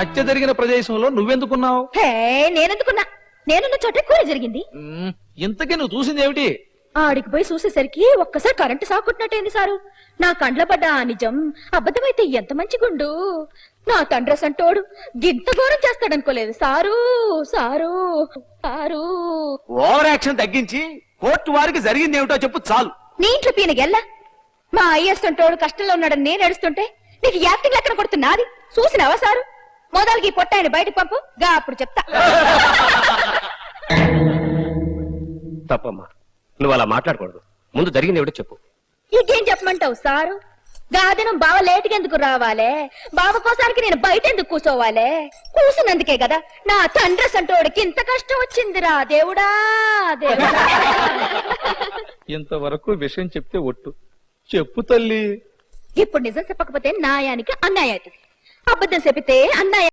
హత్య జరిగిన ప్రదేశంలో నువ్వెందుకున్నావు? హే నేనెందుకున్నా, నేనున్న చోటే కూర జరిగింది. ఇంతకీ నువ్వు చూసింది ఏమిటి? ఆడికి పోయి చూసేసరికి ఒక్కసారి కరెంటు సాకుట్టినట్టేంది సారు. నా కండ్ల పడ్డ ఆ నిజం అబద్ధమైతే ఎంత మంచి గుండు. నా తండ్రి సంటోడు గింత ఘోరం చేస్తాడనుకోలేదు sir. Sir sir over action తగ్గించి కోర్టు వారికి జరిగింది ఏమిటో చెప్పు చాలు. నీ ఇంట్లో పీనగెల్లా మా అయ్యేస్తుంటోడు కష్టంలో ఉన్నాడని నేను ఏడుస్తుంటే నీకు యాక్టింగ్ లెక్కన కొడుతున్నది చూసినావా సారు? మొదలకి ఈ పొట్టాయన బయటకు పంపు గా అప్పుడు చెప్తా. తప్పమ్మా, నువ్వు అలా మాట్లాడకూడదు. ముందు జరిగింది ఏమిటో చెప్పు. ఇంకేం చెప్పమంటావు సారు? గాదినం బావ లేటుగా ఎందుకు రావాలే? బావ కోసానికి నేను బయట ఎందుకు కూర్చోవాలే? కూసునందుకే కదా నా తండ్రి సంటోడికి ఇంత కష్టం వచ్చిందిరా దేవుడా దేవుడా. ఇంతవరకు విషయం చెప్తే ఒట్టు చెప్పు తల్లి. ఇప్పుడు నిజం చెప్పకపోతే న్యాయానికి అన్యాయం అవుతుంది, అబద్ధం చెబితే అన్యాయం.